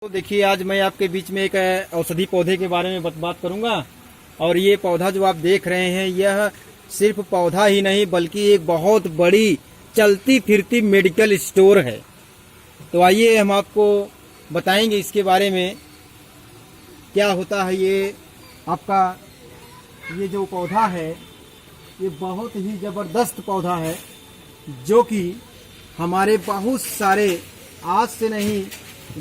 तो देखिए, आज मैं आपके बीच में एक औषधि पौधे के बारे में बात करूंगा। और ये पौधा जो आप देख रहे हैं, यह सिर्फ पौधा ही नहीं बल्कि एक बहुत बड़ी चलती फिरती मेडिकल स्टोर है। तो आइए हम आपको बताएंगे इसके बारे में क्या होता है। ये आपका ये जो पौधा है, ये बहुत ही ज़बरदस्त पौधा है जो कि हमारे बहुत सारे आज से नहीं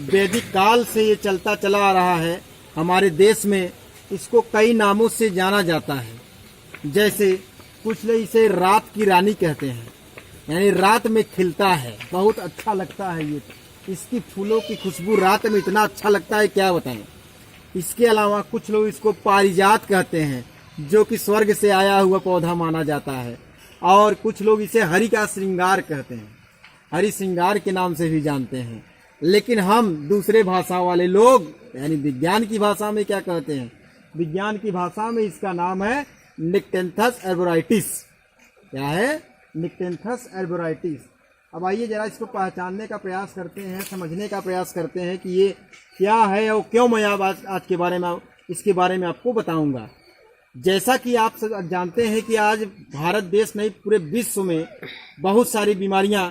वैदिक काल से ये चलता चला आ रहा है। हमारे देश में इसको कई नामों से जाना जाता है। जैसे कुछ लोग इसे रात की रानी कहते हैं, यानी रात में खिलता है, बहुत अच्छा लगता है। ये इसकी फूलों की खुशबू रात में इतना अच्छा लगता है, क्या बताएं। इसके अलावा कुछ लोग इसको पारिजात कहते हैं, जो कि स्वर्ग से आया हुआ पौधा माना जाता है। और कुछ लोग इसे हरि का श्रृंगार कहते हैं, हरि श्रृंगार के नाम से भी जानते हैं। लेकिन हम दूसरे भाषा वाले लोग यानी विज्ञान की भाषा में क्या कहते हैं? विज्ञान की भाषा में इसका नाम है निक्टेन्थस एर्बोराइटिस। क्या है? निक्टेन्थस एर्बोराइटिस। अब आइए जरा इसको पहचानने का प्रयास करते हैं, समझने का प्रयास करते हैं कि ये क्या है और क्यों मैं आज के बारे में इसके बारे में आपको बताऊंगा। जैसा कि आप सब जानते हैं कि आज भारत देश नहीं पूरे विश्व में बहुत सारी बीमारियां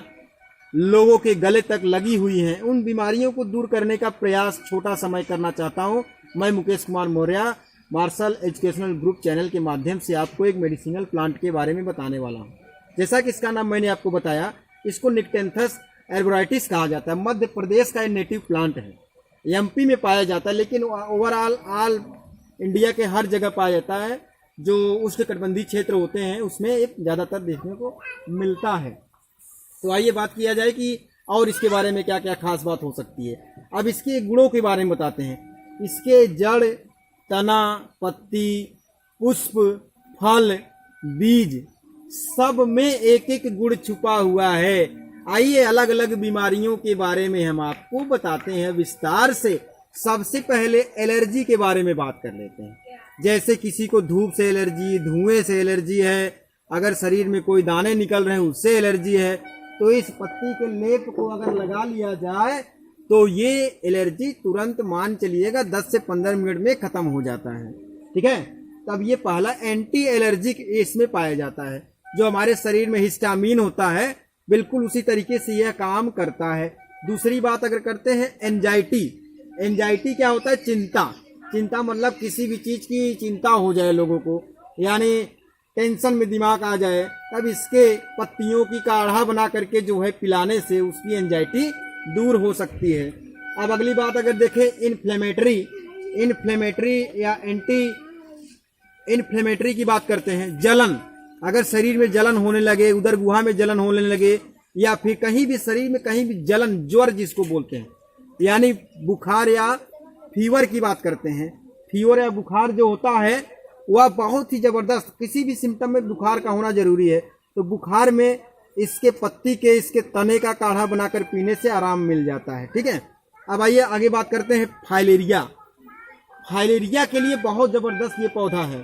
लोगों के गले तक लगी हुई हैं। उन बीमारियों को दूर करने का प्रयास छोटा समय करना चाहता हूं। मैं Mukesh Kumar Maurya Marshal Educational Group channel के माध्यम से आपको एक मेडिसिनल प्लांट के बारे में बताने वाला हूं। जैसा कि इसका नाम मैंने आपको बताया, इसको निक्टेन्थस एर्बोराइटिस कहा जाता है। मध्य प्रदेश का एक नेटिव प्लांट है, एमपी में पाया जाता है, लेकिन ओवरऑल ऑल इंडिया के हर जगह पाया जाता है। जो उष्णकटिबंधीय क्षेत्र होते हैं उसमें एक ज़्यादातर देखने को मिलता है। तो आइए बात किया जाए कि और इसके बारे में क्या क्या खास बात हो सकती है। अब इसके गुणों के बारे में बताते हैं। इसके जड़, तना, पत्ती, पुष्प, फल, बीज सब में एक एक गुण छुपा हुआ है। आइए अलग अलग बीमारियों के बारे में हम आपको बताते हैं विस्तार से। सबसे पहले एलर्जी के बारे में बात कर लेते हैं। जैसे किसी को धूप से एलर्जी, धुएं से एलर्जी है, अगर शरीर में कोई दाने निकल रहे हैं उससे एलर्जी है, तो इस पत्ती के लेप को अगर लगा लिया जाए तो ये एलर्जी तुरंत मान चलिएगा 10 से 15 मिनट में खत्म हो जाता है। ठीक है, तब ये पहला एंटी एलर्जिक इसमें पाया जाता है। जो हमारे शरीर में हिस्टामिन होता है, बिल्कुल उसी तरीके से यह काम करता है। दूसरी बात अगर करते हैं एंजाइटी। एंजाइटी क्या होता है? चिंता। चिंता मतलब किसी भी चीज की चिंता हो जाए लोगों को, यानी टेंशन में दिमाग आ जाए, तब इसके पत्तियों की काढ़ा बना करके जो है पिलाने से उसकी एंजाइटी दूर हो सकती है। अब अगली बात अगर देखें इन्फ्लेमेटरी या एंटी इन्फ्लेमेटरी की बात करते हैं। जलन, अगर शरीर में जलन होने लगे, उधर गुहा में जलन होने लगे, या फिर कहीं भी शरीर में कहीं भी जलन, ज्वर जिसको बोलते हैं, यानी बुखार या फीवर की बात करते हैं। फीवर या बुखार जो होता है वह बहुत ही ज़बरदस्त, किसी भी सिम्टम में बुखार का होना जरूरी है। तो बुखार में इसके पत्ती के, इसके तने का काढ़ा बनाकर पीने से आराम मिल जाता है। ठीक है, अब आइए आगे बात करते हैं फाइलेरिया। फाइलेरिया के लिए बहुत ज़बरदस्त ये पौधा है।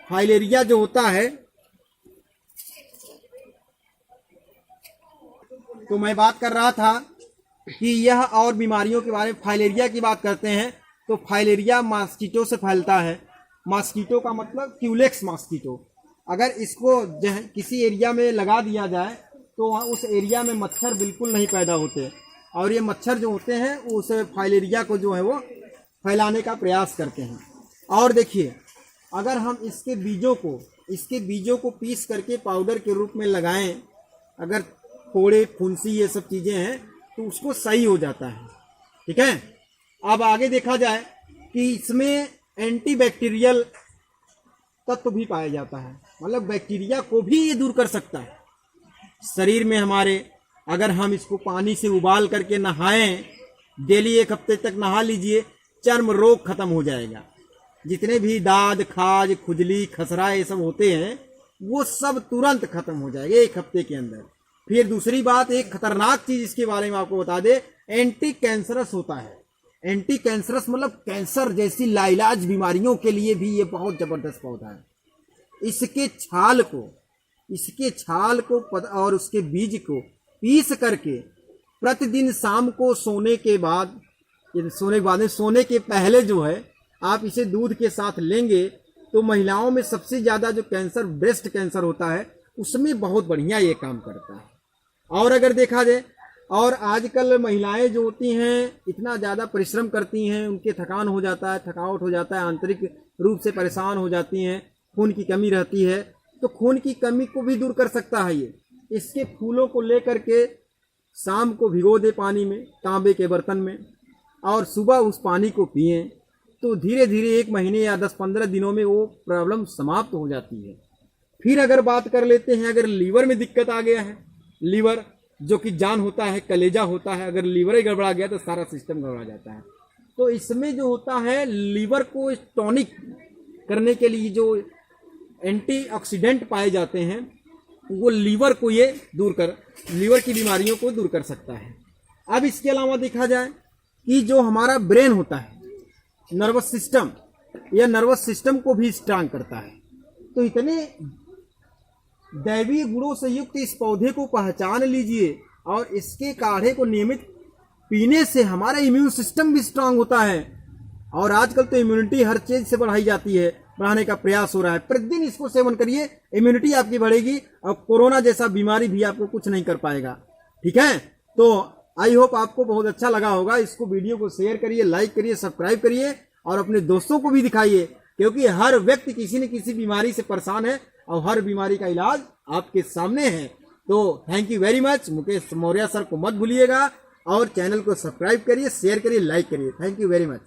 फाइलेरिया जो होता है, तो मैं बात कर रहा था कि यह और बीमारियों के बारे में फाइलेरिया की बात करते हैं। तो फाइलेरिया मॉस्किटो से फैलता है। मॉस्किटो का मतलब क्यूलेक्स मॉस्किटो। अगर इसको किसी एरिया में लगा दिया जाए तो वहाँ उस एरिया में मच्छर बिल्कुल नहीं पैदा होते, और ये मच्छर जो होते हैं उस फाइलेरिया को जो है वो फैलाने का प्रयास करते हैं। और देखिए, अगर हम इसके बीजों को पीस करके पाउडर के रूप में लगाएं, अगर फोड़े, फुंसी ये सब चीज़ें हैं, तो उसको सही हो जाता है। ठीक है, अब आगे देखा जाए कि इसमें एंटीबैक्टीरियल तत्व भी पाया जाता है, मतलब बैक्टीरिया को भी ये दूर कर सकता है। शरीर में हमारे अगर हम इसको पानी से उबाल करके नहाएं, डेली 1 हफ्ते तक नहा लीजिए, चर्म रोग खत्म हो जाएगा। जितने भी दाद, खाज, खुजली, खसरा ये सब होते हैं वो सब तुरंत खत्म हो जाएगा 1 हफ्ते के अंदर। फिर दूसरी बात, एक खतरनाक चीज इसके बारे में आपको बता दे, एंटी कैंसरस होता है। एंटी कैंसरस मतलब कैंसर जैसी लाइलाज बीमारियों के लिए भी ये बहुत जबरदस्त पौधा है। इसके छाल को और उसके बीज को पीस करके प्रतिदिन शाम को सोने के बाद ये सोने के बाद में, सोने के पहले जो है आप इसे दूध के साथ लेंगे तो महिलाओं में सबसे ज्यादा जो कैंसर, ब्रेस्ट कैंसर होता है, उसमें बहुत बढ़िया ये काम करता है। और अगर देखा जाए, और आजकल महिलाएं जो होती हैं इतना ज़्यादा परिश्रम करती हैं, उनके थकान हो जाता है, थकावट हो जाता है, आंतरिक रूप से परेशान हो जाती हैं, खून की कमी रहती है, तो खून की कमी को भी दूर कर सकता है ये। इसके फूलों को लेकर के शाम को भिगो दे पानी में, तांबे के बर्तन में, और सुबह उस पानी को पिएं, तो धीरे धीरे 1 महीने या 10-15 दिनों में वो प्रॉब्लम समाप्त हो जाती है। फिर अगर बात कर लेते हैं, अगर लीवर में दिक्कत आ गया है, लीवर जो कि जान होता है, कलेजा होता है, अगर लीवर ही गड़बड़ा गया तो सारा सिस्टम गड़बड़ा जाता है। तो इसमें जो होता है, लीवर को टॉनिक करने के लिए जो एंटीऑक्सीडेंट पाए जाते हैं, वो लीवर को ये लीवर की बीमारियों को दूर कर सकता है। अब इसके अलावा देखा जाए कि जो हमारा ब्रेन होता है, नर्वस सिस्टम, या नर्वस सिस्टम को भी स्ट्रांग करता है। तो इतने दैवीय गुणों से युक्त इस पौधे को पहचान लीजिए, और इसके काढ़े को नियमित पीने से हमारा इम्यून सिस्टम भी स्ट्रांग होता है। और आजकल तो इम्यूनिटी हर चीज से बढ़ाई जाती है, बढ़ाने का प्रयास हो रहा है। प्रतिदिन इसको सेवन करिए, इम्यूनिटी आपकी बढ़ेगी और कोरोना जैसा बीमारी भी आपको कुछ नहीं कर पाएगा। ठीक है, तो आई होप आपको बहुत अच्छा लगा होगा। इसको वीडियो को शेयर करिए, लाइक करिए, सब्सक्राइब करिए, और अपने दोस्तों को भी दिखाइए, क्योंकि हर व्यक्ति किसी न किसी बीमारी से परेशान है और हर बीमारी का इलाज आपके सामने है। तो thank you very much. Mukesh Maurya sir को मत भूलिएगा, और चैनल को सब्सक्राइब करिए, शेयर करिए, लाइक करिए। Thank you very much.